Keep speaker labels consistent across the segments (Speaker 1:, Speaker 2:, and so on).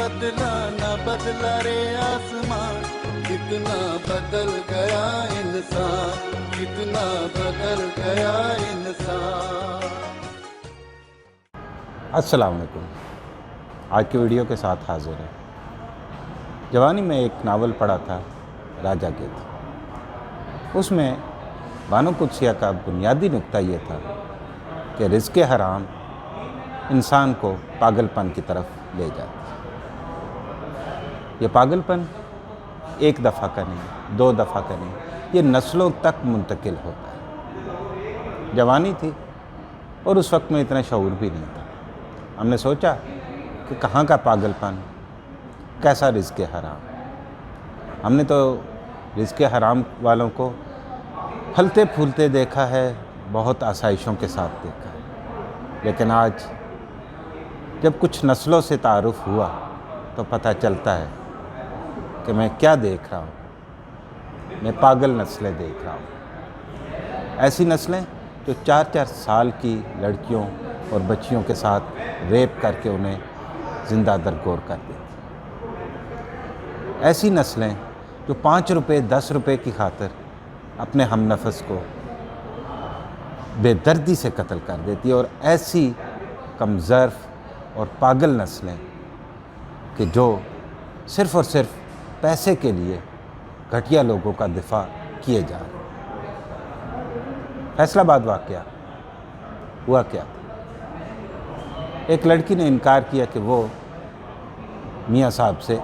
Speaker 1: बदला ना बदला रे आसमान, कितना बदल गया इंसान, कितना बदल गया इंसान।
Speaker 2: अस्सलाम वालेकुम। आज की वीडियो के साथ हाजिर है। जवानी में एक नावल पढ़ा था राजा गिद्ध। उसमें बानो कुदसिया का बुनियादी नुक्ता ये था कि रिज़्क़ हराम इंसान को पागलपन की तरफ ले जाती है। ये पागलपन एक दफ़ा का नहीं, दो दफ़ा का नहीं, ये नस्लों तक मुंतकिल होता है। जवानी थी और उस वक्त में इतना शऊर भी नहीं था। हमने सोचा कि कहाँ का पागलपन, कैसा रिज़्क़ हराम। हमने तो रिज़्क़ हराम वालों को फलते फूलते देखा है, बहुत आसाइशों के साथ देखा है, लेकिन आज जब कुछ नस्लों से तारुफ़ हुआ तो पता चलता है कि मैं क्या देख रहा हूँ। मैं पागल नस्लें देख रहा हूँ। ऐसी नस्लें जो 4-4 साल की लड़कियों और बच्चियों के साथ रेप करके उन्हें ज़िंदा दरगोर कर देती। ऐसी नस्लें जो 5 रुपए 10 रुपए की खातिर अपने हमनफस को बेदर्दी से कत्ल कर देती है। और ऐसी कमज़र्फ़ और पागल नस्लें कि जो सिर्फ़ और सिर्फ पैसे के लिए घटिया लोगों का दिफा किए जा रहे हैं। फैसलाबाद वाक़या हुआ क्या? एक लड़की ने इनकार किया कि वो मियाँ साहब से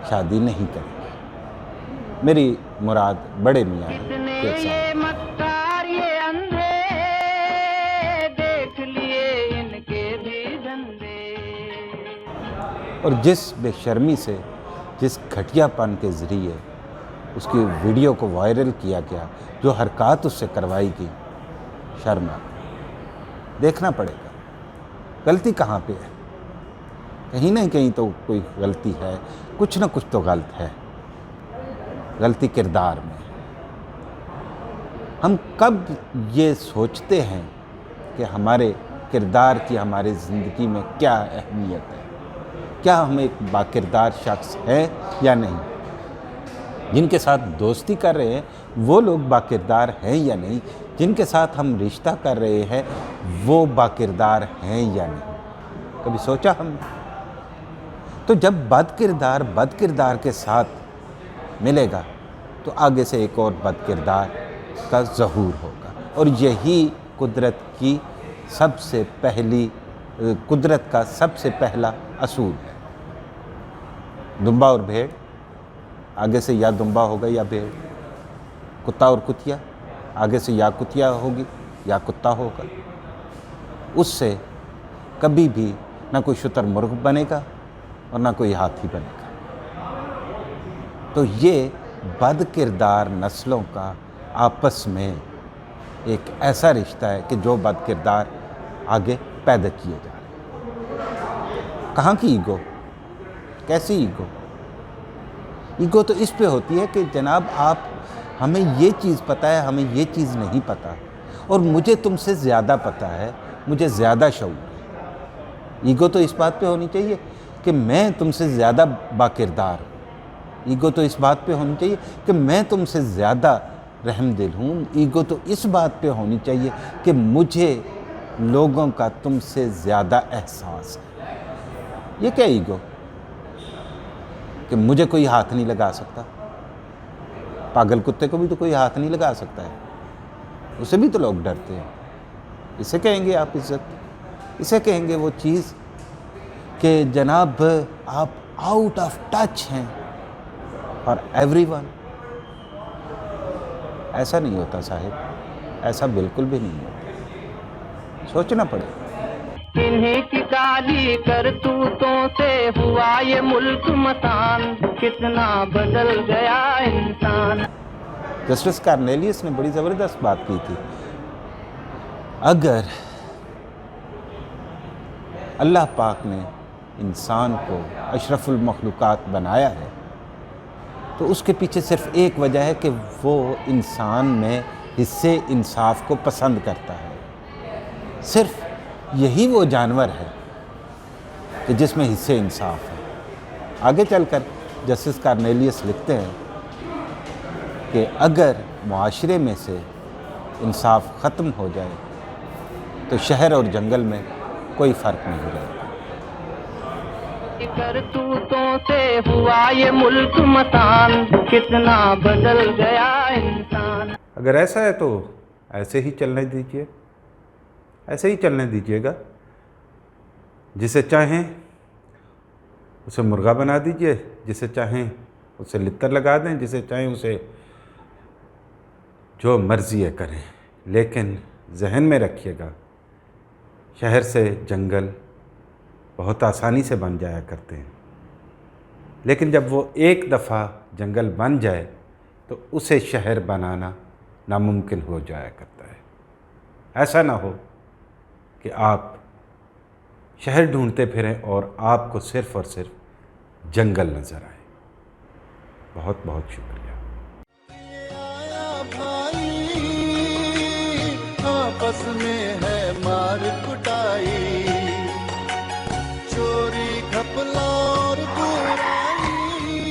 Speaker 2: शादी नहीं करेगी। मेरी मुराद बड़े मियाँ शेख साहब। और जिस बेशर्मी से, जिस घटियापन के ज़रिए उसकी वीडियो को वायरल किया गया, जो हरकत उससे करवाई गई, शर्म आ गई। देखना पड़ेगा गलती कहाँ पे है। कहीं ना कहीं तो कोई गलती है, कुछ ना कुछ तो गलत है। गलती किरदार में। हम कब ये सोचते हैं कि हमारे किरदार की हमारी ज़िंदगी में क्या अहमियत है, क्या हम एक बाकिरदार शख्स है या नहीं। जिनके साथ दोस्ती कर रहे हैं वो लोग बाकिरदार हैं या नहीं, जिनके साथ हम रिश्ता कर रहे हैं वो बाकिरदार हैं या नहीं। कभी सोचा हमने? तो जब बदकिरदार के साथ मिलेगा तो आगे से एक और बदकिरदार का ज़हूर होगा। और यही कुदरत का सबसे पहला असूल है। दुम्बा और भेड़, आगे से या दुम्बा होगा या भेड़। कुत्ता और कुतिया, आगे से या कुतिया होगी या कुत्ता होगा। उससे कभी भी ना कोई शुतुरमुर्ग बनेगा और ना कोई हाथी बनेगा। तो ये बदकिरदार नस्लों का आपस में एक ऐसा रिश्ता है कि जो बदकिरदार आगे पैदा किए जा रहे हैं। कहाँ की ईगो? कैसी ईगो? ईगो तो इस पे होती है कि जनाब आप, हमें ये चीज़ पता है, हमें ये चीज़ नहीं पता, और मुझे तुमसे ज़्यादा पता है, मुझे ज़्यादा शऊर है। ईगो तो इस बात पे होनी चाहिए कि मैं तुमसे ज़्यादा बाकिरदार हूँ। ईगो तो इस बात पे होनी चाहिए कि मैं तुमसे ज़्यादा रहमदिल हूँ। ईगो तो इस बात पे होनी चाहिए कि मुझे लोगों का तुमसे ज़्यादा एहसास है। ये क्या ईगो कि मुझे कोई हाथ नहीं लगा सकता? पागल कुत्ते को भी तो कोई हाथ नहीं लगा सकता है, उसे भी तो लोग डरते हैं। इसे कहेंगे आप इज़्ज़त? इसे कहेंगे वो चीज़ कि जनाब आप आउट ऑफ टच हैं फॉर एवरीवन? ऐसा नहीं होता साहिब, ऐसा बिल्कुल भी नहीं होता। सोचना पड़ेगा।
Speaker 3: इन्हीं की काली करतूतों से हुआ ये मुल्क मसान, कितना बदल गया इंसान।
Speaker 2: जस्टिस कार्नेलियस ने बड़ी ज़बरदस्त बात की थी। अगर अल्लाह पाक ने इंसान को अशरफुल मखलूक़ात बनाया है तो उसके पीछे सिर्फ़ एक वजह है कि वो इंसान में हिस्से इंसाफ को पसंद करता है। सिर्फ यही वो जानवर है कि जिसमें हिस्से इंसाफ है। آگے چل کر جسٹس کارنیلیس لکھتے ہیں کہ اگر معاشرے میں سے انصاف ختم ہو جائے تو شہر اور جنگل میں کوئی فرق نہیں رہے گا۔
Speaker 3: کرتوتوں سے ہوا یہ ملک متان، کتنا بدل گیا انسان۔
Speaker 2: اگر ایسا ہے تو ایسے ہی چلنے دیجیے، ایسے ہی چلنے دیجیے گا۔ جسے چاہیں اسے مرغا بنا دیجیے، جسے چاہیں اسے لتر لگا دیں، جسے چاہیں اسے جو مرضی ہے کریں، لیکن ذہن میں رکھیے گا شہر سے جنگل بہت آسانی سے بن جایا کرتے ہیں، لیکن جب وہ ایک دفعہ جنگل بن جائے تو اسے شہر بنانا ناممکن ہو جایا کرتا ہے۔ ایسا نہ ہو کہ آپ شہر ڈھونڈتے پھریں اور آپ کو صرف اور صرف جنگل نظر آئے۔ بہت بہت شکریہ۔
Speaker 1: آپس میں ہے مار کٹائی، چوری گھپلا اور برائی،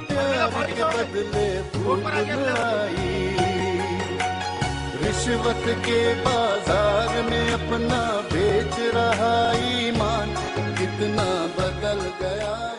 Speaker 1: پیار کے بدلے پھول لڑائی، رشوت کے بازار میں اپنا بیچ رہا ایمان، کتنا بدل گیا۔